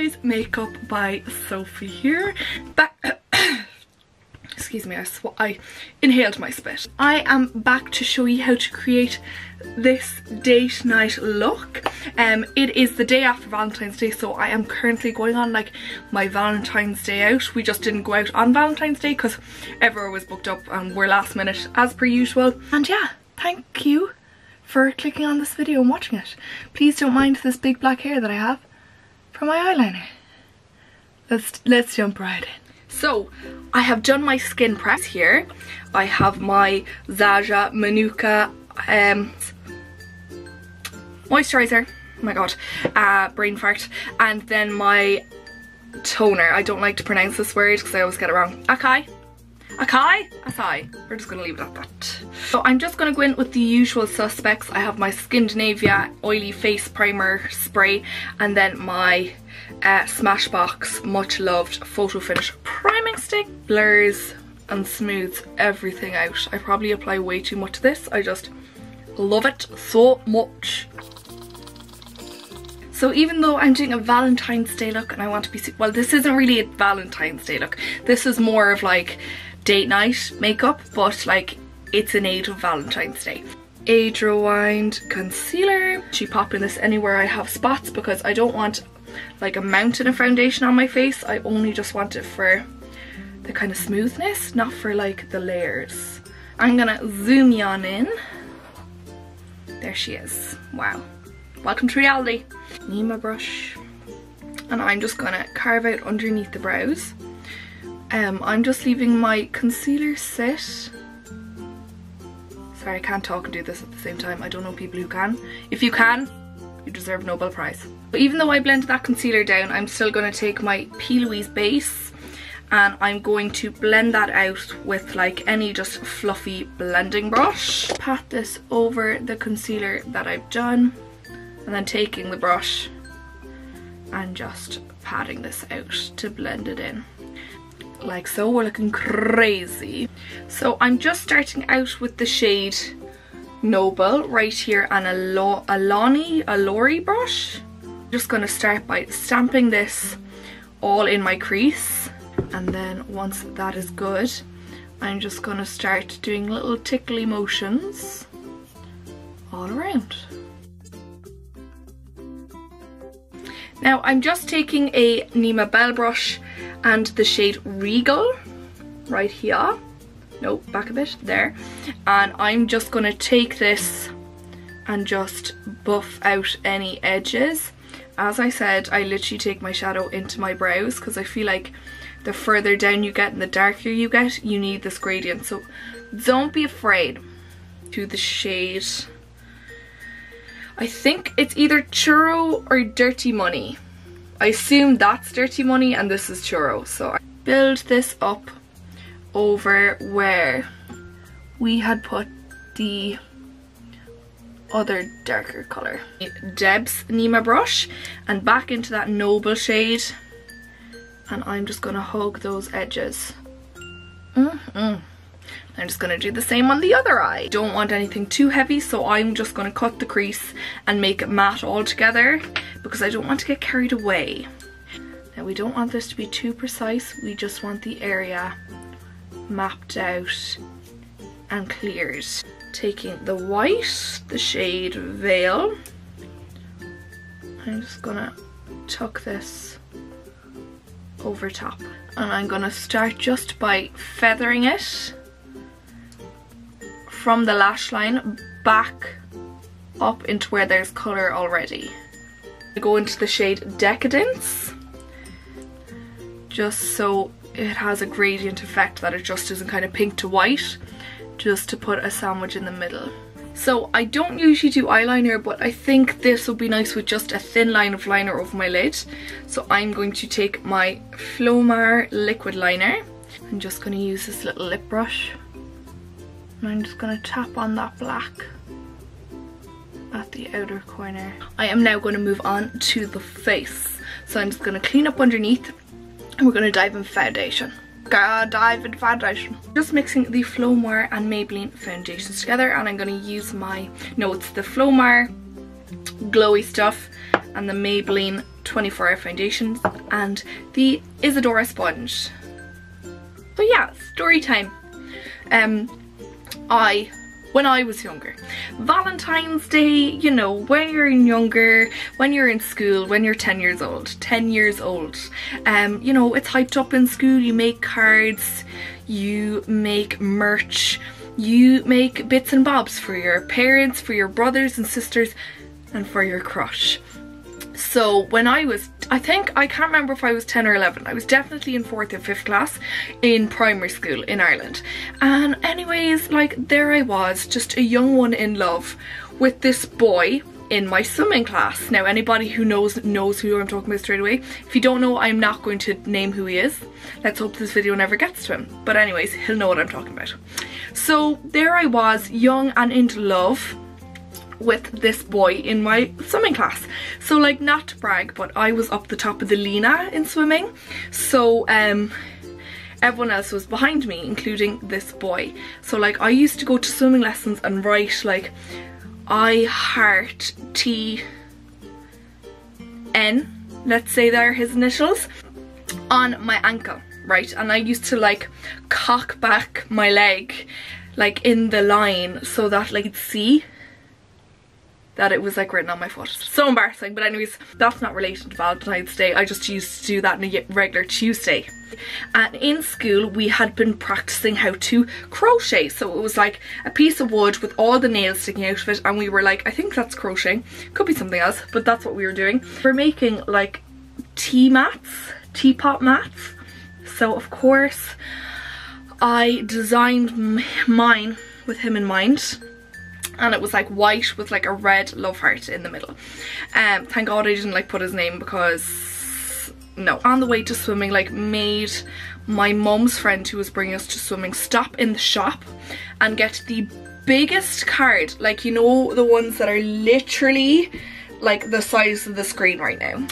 guys, Makeup by Sophie here. Excuse me, I inhaled my spit. I am back to show you how to create this date night look. It is the day after Valentine's Day, so I am currently going on like my Valentine's Day out. We just didn't go out on Valentine's Day because everywhere was booked up and we're last minute as per usual. And yeah, thank you for clicking on this video and watching it. Please don't mind this big black hair that I have for my eyeliner. Let's jump right in. So I have done my skin prep here. I have my Zaja Manuka moisturizer, oh my god, brain fart, and then my toner. I don't like to pronounce this word because I always get it wrong. Acai? We're just gonna leave it at that. So I'm just gonna go in with the usual suspects. I have my Skindinavia Oily Face Primer Spray, and then my Smashbox Much Loved Photo Finish Priming Stick. Blurs and smooths everything out. I probably apply way too much of this. I just love it so much. So even though I'm doing a Valentine's Day look and I want to be, well, this isn't really a Valentine's Day look. This is more of like date night makeup, but like it's an aid of Valentine's Day. Age Rewind Concealer. She pop in this anywhere I have spots because I don't want like a mountain of foundation on my face. I only just want it for the kind of smoothness, not for like the layers. I'm gonna zoom you on in. There she is. Wow. Welcome to reality. Nima brush. And I'm just gonna carve out underneath the brows. I'm just leaving my concealer sit. Sorry, I can't talk and do this at the same time. I don't know people who can. If you can, you deserve a Nobel Prize. But even though I blended that concealer down, I'm still going to take my P. Louise base and I'm going to blend that out with like any just fluffy blending brush. Pat this over the concealer that I've done and then taking the brush and just patting this out to blend it in. Like so. We're looking crazy. So I'm just starting out with the shade Noble right here and a Lori brush. I'm just going to start by stamping this all in my crease, and then once that is good I'm just going to start doing little tickly motions all around. Now I'm just taking a Nima Bell brush and the shade Regal right here. No, back a bit, there. And I'm just going to take this and just buff out any edges. As I said, I literally take my shadow into my brows because I feel like the further down you get and the darker you get, you need this gradient. So don't be afraid. To the shade, I think it's either Churro or Dirty Money. I assume that's Dirty Money and this is Churro. So I build this up over where we had put the other darker colour. Deb's Nima brush and back into that Noble shade, and I'm just going to hug those edges. I'm just going to do the same on the other eye. Don't want anything too heavy, so I'm just going to cut the crease and make it matte all together because I don't want to get carried away. Now we don't want this to be too precise, we just want the area mapped out and cleared. Taking the white, the shade Veil, I'm just gonna tuck this over top, and I'm gonna start just by feathering it from the lash line back up into where there's colour already. I go into the shade Decadence just so it has a gradient effect, that it just isn't kind of pink to white, just to put a sandwich in the middle. So I don't usually do eyeliner, but I think this will be nice with just a thin line of liner over my lid. So I'm going to take my Flomar liquid liner. I'm just going to use this little lip brush and I'm just going to tap on that black at the outer corner. I am now going to move on to the face. So I'm just going to clean up underneath and we're going to dive in foundation. Just mixing the Flomar and Maybelline foundations together, and I'm going to use my, no, it's the Flomar Glowy Stuff and the Maybelline 24-hour foundations and the Isadora sponge. So yeah, story time. When I was younger, Valentine's Day, you know, when you're younger, when you're in school, when you're 10 years old, you know, it's hyped up in school. You make cards, you make merch, you make bits and bobs for your parents, for your brothers and sisters, and for your crush. So when I can't remember if I was 10 or 11. I was definitely in 4th or 5th class in primary school in Ireland. And anyways, like, there I was, just a young one in love with this boy in my swimming class. Now anybody who knows who I'm talking about straight away. If you don't know, I'm not going to name who he is. Let's hope this video never gets to him. But anyways, he'll know what I'm talking about. So there I was, young and into love with this boy in my swimming class. So like, not to brag, but I was up the top of the Lena in swimming. So everyone else was behind me, including this boy. So like, I used to go to swimming lessons and write like I heart T N, let's say they're his initials, on my ankle, right? And I used to like cock back my leg like in the line so that like you'd see that it was like written on my foot. So embarrassing. But anyways, that's not related to Valentine's Day. I just used to do that on a regular Tuesday. And in school we had been practicing how to crochet. So it was like a piece of wood with all the nails sticking out of it, and we were like, I think that's crocheting, could be something else, but that's what we were doing. We're making like teapot mats. So of course I designed mine with him in mind. And it was like white with like a red love heart in the middle. Thank God I didn't like put his name, because no. On the way to swimming, like, made my mum's friend who was bringing us to swimming stop in the shop and get the biggest card, like, you know, the ones that are literally like the size of the screen right now.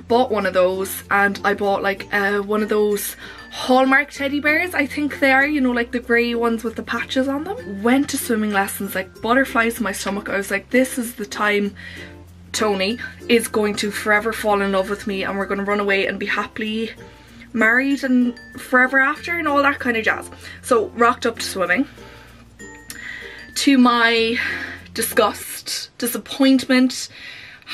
Bought one of those, and I bought like one of those Hallmark teddy bears, I think they are, you know, like the grey ones with the patches on them. Went to swimming lessons, like butterflies in my stomach. I was like, this is the time Tony is going to forever fall in love with me, and we're going to run away and be happily married and forever after and all that kind of jazz. So rocked up to swimming. To my disgust, disappointment,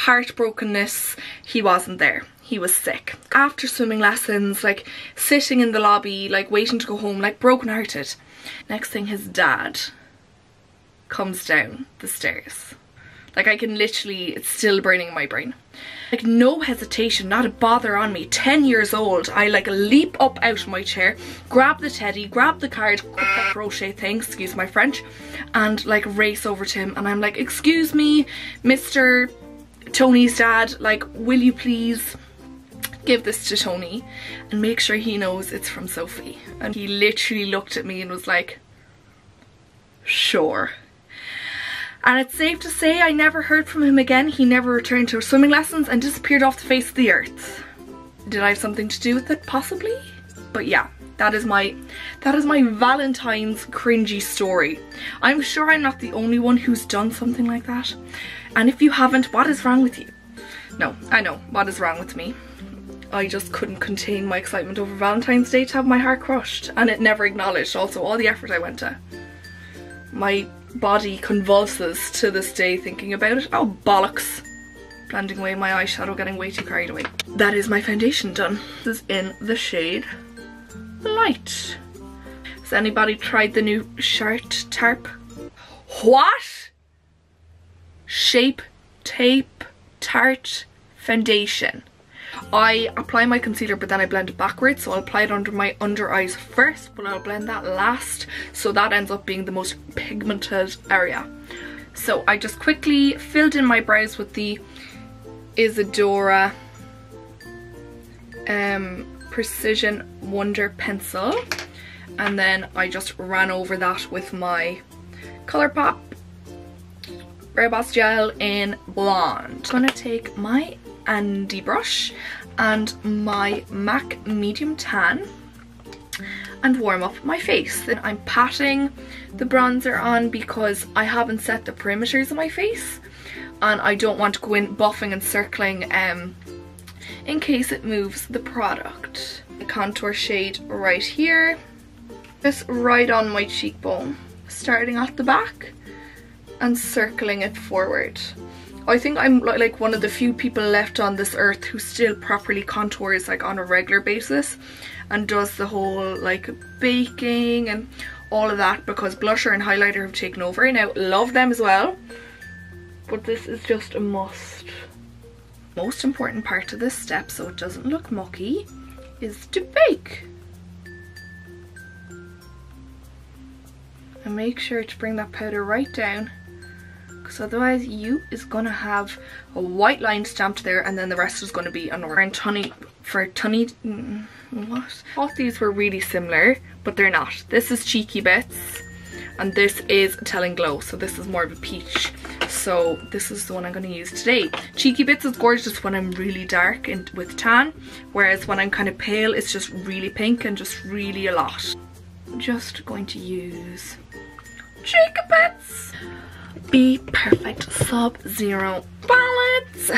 heartbrokenness, he wasn't there. He was sick. After swimming lessons, like sitting in the lobby, like waiting to go home, like brokenhearted. Next thing, his dad comes down the stairs. Like, I can literally, it's still burning in my brain. Like, no hesitation, not a bother on me. 10 years old, I like leap up out of my chair, grab the teddy, grab the card, that crochet thing, excuse my French, and like race over to him. And I'm like, excuse me, Mr. Tony's dad, like, will you please give this to Tony and make sure he knows it's from Sophie? And he literally looked at me and was like, sure. And it's safe to say I never heard from him again. He never returned to swimming lessons and disappeared off the face of the earth. Did I have something to do with it? Possibly. But yeah, that is my Valentine's cringy story. I'm sure I'm not the only one who's done something like that. And if you haven't, what is wrong with you? No, I know, what is wrong with me? I just couldn't contain my excitement over Valentine's Day to have my heart crushed, and it never acknowledged also all the effort I went to. My body convulses to this day thinking about it. Oh, bollocks. Blending away my eyeshadow, getting way too carried away. That is my foundation done. This is in the shade Light. Has anybody tried the new Shart Tarp? What? Shape Tape Tarte Foundation. I apply my concealer, but then I blend it backwards, so I'll apply it under my under eyes first, but I'll blend that last, so that ends up being the most pigmented area. So I just quickly filled in my brows with the Isadora Precision Wonder Pencil, and then I just ran over that with my Colourpop Brow Boss Gel in Blonde. I'm gonna take my Andy brush and my MAC Medium Tan and warm up my face. Then I'm patting the bronzer on because I haven't set the perimeters of my face, and I don't want to go in buffing and circling in case it moves the product. The contour shade right here, just right on my cheekbone, starting at the back and circling it forward. I think I'm like one of the few people left on this earth who still properly contours like on a regular basis and does the whole like baking and all of that, because blusher and highlighter have taken over. Now, love them as well, but this is just a must. Most important part of this step, so it doesn't look mucky, is to bake. And make sure to bring that powder right down, because otherwise you is gonna have a white line stamped there and then the rest is gonna be an orange. What? I thought these were really similar, but they're not. This is Cheeky Bits and this is Telling Glow, so this is more of a peach. So this is the one I'm going to use today. Cheeky Bits is gorgeous when I'm really dark and with tan, whereas when I'm kind of pale it's just really pink and just really a lot. I'm just going to use Cheeky Bits Bperfect Sub-Zero palettes.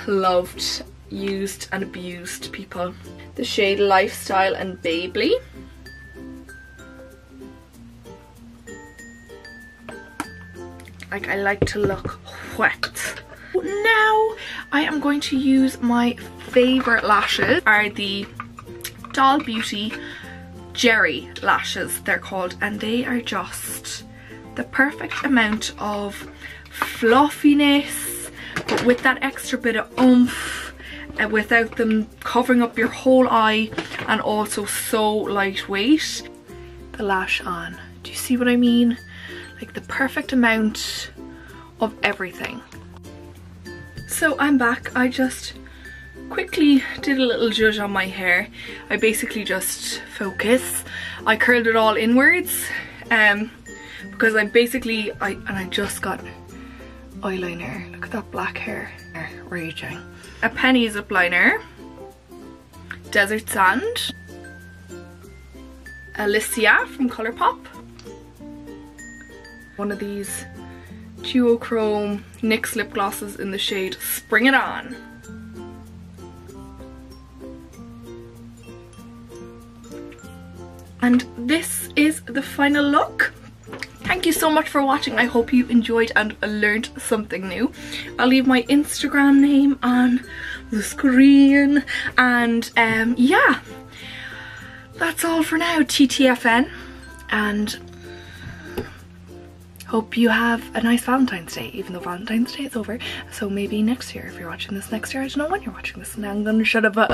Loved, used and abused, people. The shade Lifestyle and Babley. Like, I like to look wet. Now I am going to use my favorite lashes, are the Doll Beauty Jerry lashes they're called, and they are just the perfect amount of fluffiness but with that extra bit of oomph, without them covering up your whole eye, and also so lightweight. The lash on, do you see what I mean? Like the perfect amount of everything. So I'm back. I just quickly did a little judge on my hair. I basically just focus. I curled it all inwards because I just got eyeliner. Look at that black hair. Raging. A penny zip liner. Desert Sand. Alicia from Colourpop. One of these duochrome NYX lip glosses in the shade Spring It On. And this is the final look. Thank you so much for watching. I hope you enjoyed and learned something new. I'll leave my Instagram name on the screen, and yeah, that's all for now. TTFN, and hope you have a nice Valentine's Day, even though Valentine's Day is over. So maybe next year, if you're watching this next year. I don't know when you're watching this, and I'm gonna shut up.